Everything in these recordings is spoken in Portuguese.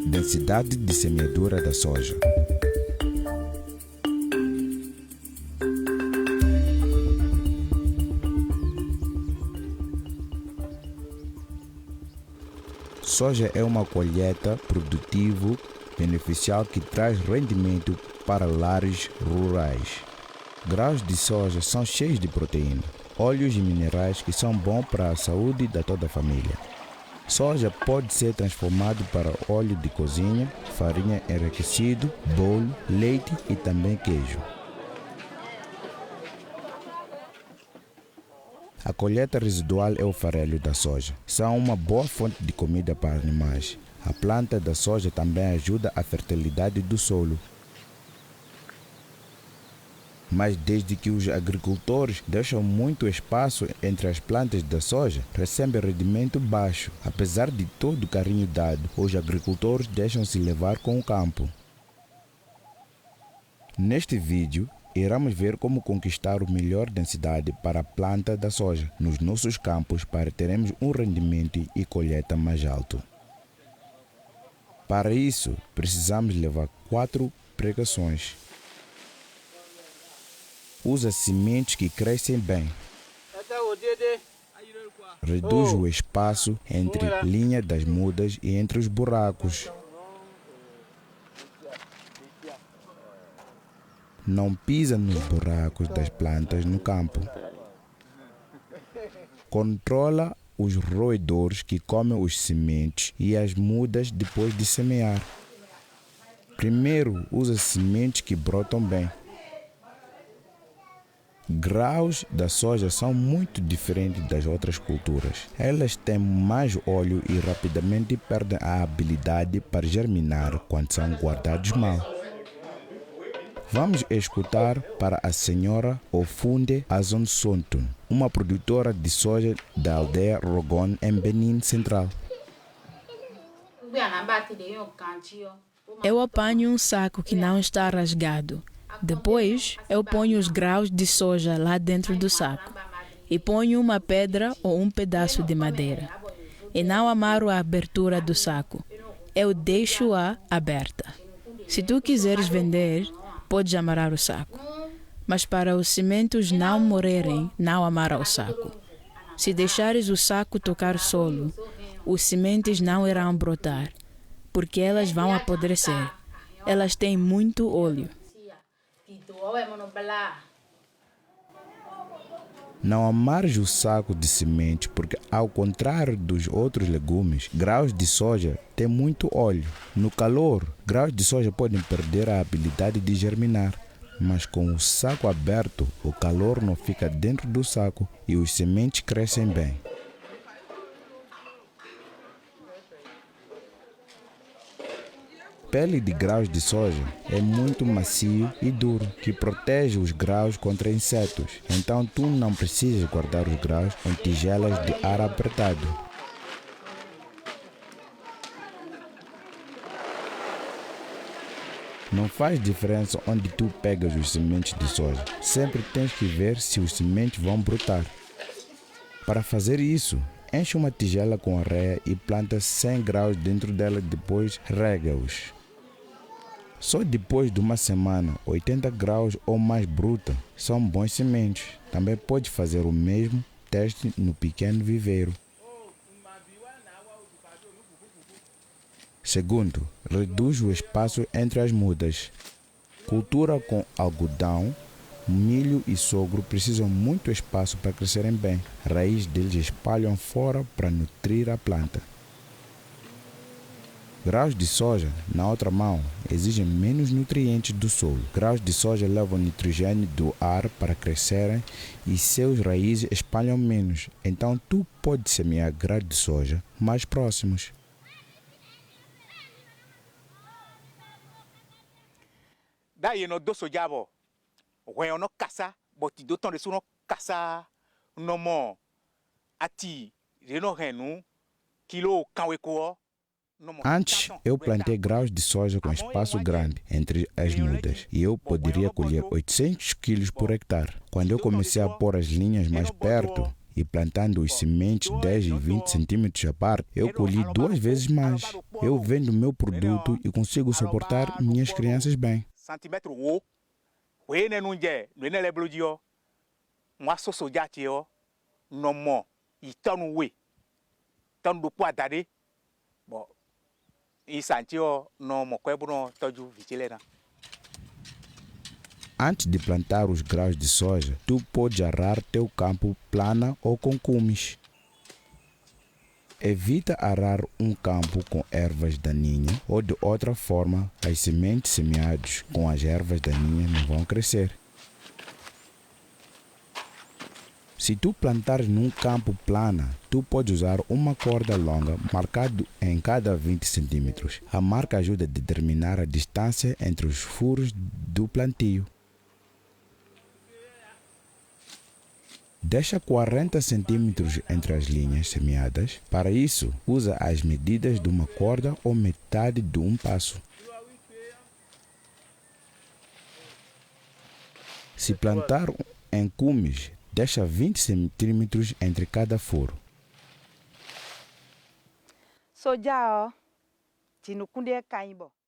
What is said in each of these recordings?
Densidade de semeadura da soja. Soja é uma colheita produtiva beneficial que traz rendimento para lares rurais. Grãos de soja são cheios de proteína, óleos e minerais que são bons para a saúde de toda a família. Soja pode ser transformado para óleo de cozinha, farinha enriquecido, bolo, leite e também queijo. A colheita residual é o farelo da soja. São uma boa fonte de comida para animais. A planta da soja também ajuda a fertilidade do solo. Mas desde que os agricultores deixam muito espaço entre as plantas da soja, recebem rendimento baixo. Apesar de todo o carinho dado, os agricultores deixam-se levar com o campo. Neste vídeo, iremos ver como conquistar a melhor densidade para a planta da soja nos nossos campos para termos um rendimento e colheita mais alto. Para isso, precisamos levar 4 precauções. Usa sementes que crescem bem. Reduz o espaço entre a linha das mudas e entre os buracos. Não pisa nos buracos das plantas no campo. Controla os roedores que comem os sementes e as mudas depois de semear. Primeiro, usa sementes que brotam bem. Grãos da soja são muito diferentes das outras culturas. Elas têm mais óleo e rapidamente perdem a habilidade para germinar quando são guardados mal. Vamos escutar para a senhora Ofunde Azonsonton, uma produtora de soja da aldeia Rogon, em Benin Central. Eu apanho um saco que não está rasgado. Depois, eu ponho os grãos de soja lá dentro do saco e ponho uma pedra ou um pedaço de madeira. E não amarro a abertura do saco. Eu deixo-a aberta. Se tu quiseres vender, podes amarrar o saco. Mas para os sementos não morrerem, não amarra o saco. Se deixares o saco tocar o solo, os sementes não irão brotar, porque elas vão apodrecer. Elas têm muito óleo. Não amarres o saco de semente porque, ao contrário dos outros legumes, grãos de soja têm muito óleo. No calor, grãos de soja podem perder a habilidade de germinar, mas com o saco aberto, o calor não fica dentro do saco e os sementes crescem bem. Pele de grãos de soja é muito macio e duro, que protege os grãos contra insetos. Então tu não precisas guardar os grãos em tigelas de ar apertado. Não faz diferença onde tu pegas os sementes de soja. Sempre tens que ver se os sementes vão brotar. Para fazer isso, enche uma tigela com areia e planta 100 grãos dentro dela, depois rega-os. Só depois de uma semana, 80 grãos ou mais bruta são bons sementes. Também pode fazer o mesmo teste no pequeno viveiro. Segundo, reduz o espaço entre as mudas. Cultura com algodão, milho e sorgo precisam muito espaço para crescerem bem. Raízes deles espalham fora para nutrir a planta. Grãos de soja, na outra mão, exigem menos nutrientes do solo. Grãos de soja levam nitrogênio do ar para crescerem e seus raízes espalham menos. Então tu podes semear grãos de soja mais próximos. Daí no dosso jabo, o no caça, boti do ton de suno caça, no mo, ati, reno renu, kilo kanweko. Antes, eu plantei grãos de soja com espaço grande entre as mudas e eu poderia colher 800 quilos por hectare. Quando eu comecei a pôr as linhas mais perto e plantando os sementes 10 e 20 centímetros à parte, eu colhi 2 vezes mais. Eu vendo meu produto e consigo suportar minhas crianças bem. Centímetro wo, we ne nunje, we ne leblodio, mwa soso jati yo, no mo, I tonu we, tonu do poadade, bo, I santio no mo quebro toju vigilena. Antes de plantar os grãos de soja, tu pode arar teu campo plana ou com cumes. Evita arar um campo com ervas daninhas ou de outra forma, as sementes semeadas com as ervas daninhas não vão crescer. Se tu plantares num campo plana, tu podes usar uma corda longa marcada em cada 20 centímetros. A marca ajuda a determinar a distância entre os furos do plantio. Deixa 40 centímetros entre as linhas semeadas. Para isso, usa as medidas de uma corda ou metade de um passo. Se plantar em cumes, deixa 20 centímetros entre cada furo.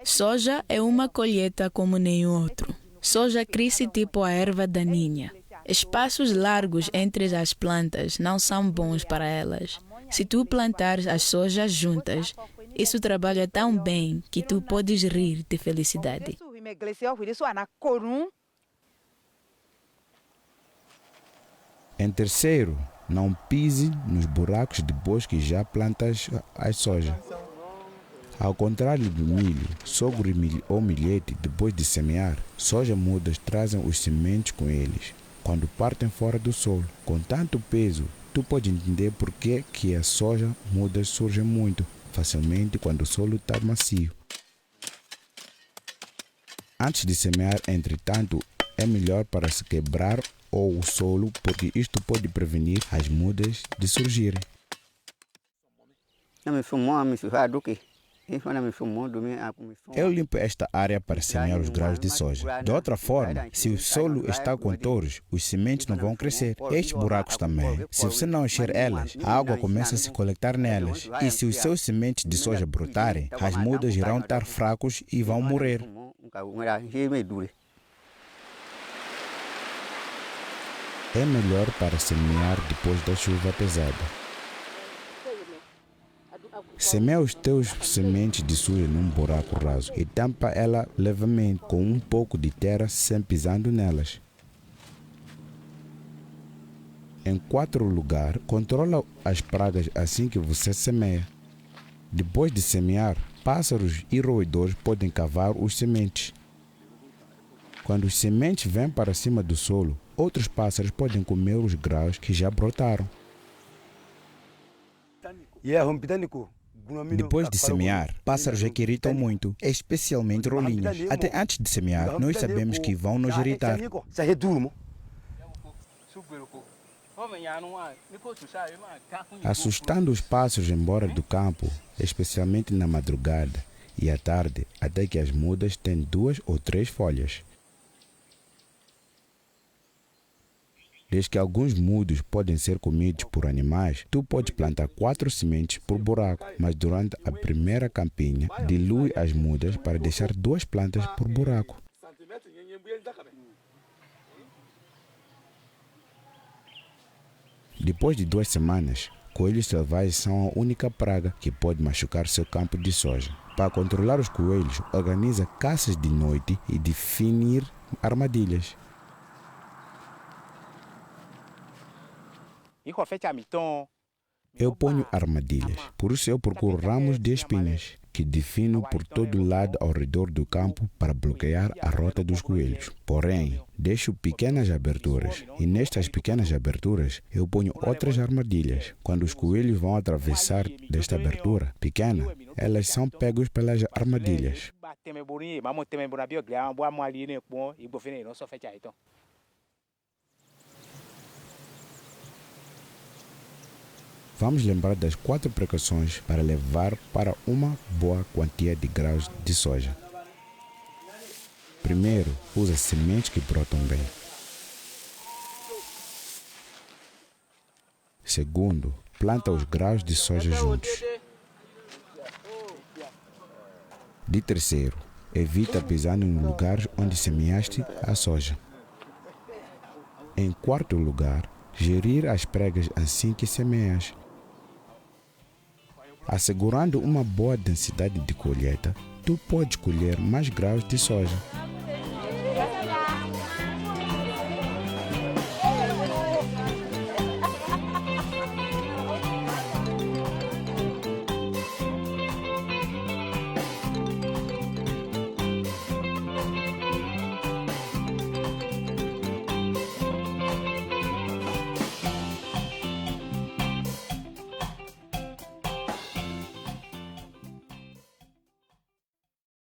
Soja é uma colheita como nenhum outro. Soja cresce tipo a erva daninha. Espaços largos entre as plantas não são bons para elas. Se tu plantares as sojas juntas, isso trabalha tão bem que tu podes rir de felicidade. Em terceiro, não pise nos buracos depois que já plantas a soja. Ao contrário do milho, sorgo ou milhete, depois de semear, soja mudas trazem os sementes com eles. Quando partem fora do solo, com tanto peso, tu pode entender por que a soja mudas surge muito facilmente quando o solo está macio. Antes de semear, entretanto, é melhor para se quebrar ou o solo, porque isto pode prevenir as mudas de surgirem. Eu limpo esta área para semear os grãos de soja. De outra forma, se o solo está com touros, os sementes não vão crescer. Estes buracos também. Se você não encher elas, a água começa a se coletar nelas. E se os seus sementes de soja brotarem, as mudas irão estar fracos e vão morrer. É melhor para semear depois da chuva pesada. Semeia os teus sementes de soja num buraco raso e tampa ela levemente com um pouco de terra sem pisando nelas. Em quarto lugar, controla as pragas assim que você semeia. Depois de semear, pássaros e roedores podem cavar os sementes. Quando os sementes vêm para cima do solo, outros pássaros podem comer os grãos que já brotaram. Depois de semear, pássaros é que irritam muito, especialmente rolinhas. Até antes de semear, nós sabemos que vão nos irritar. Assustando os pássaros embora do campo, especialmente na madrugada e à tarde, até que as mudas têm 2 ou 3 folhas. Desde que alguns mudos podem ser comidos por animais, tu podes plantar 4 sementes por buraco, mas durante a primeira campinha, dilui as mudas para deixar 2 plantas por buraco. Depois de 2 semanas, coelhos selvagens são a única praga que pode machucar seu campo de soja. Para controlar os coelhos, organiza caças de noite e definir armadilhas. Eu ponho armadilhas, por isso eu procuro ramos de espinhas, que defino por todo lado ao redor do campo para bloquear a rota dos coelhos. Porém, deixo pequenas aberturas, e nestas pequenas aberturas eu ponho outras armadilhas. Quando os coelhos vão atravessar desta abertura pequena, elas são pegos pelas armadilhas. Vamos lembrar das 4 precauções para levar para uma boa quantia de grãos de soja. Primeiro, usa sementes que brotam bem. Segundo, planta os grãos de soja juntos. De terceiro, evita pisar nos lugares onde semeaste a soja. Em quarto lugar, gerir as pregas assim que semeias. Assegurando uma boa densidade de colheita, tu podes colher mais grãos de soja.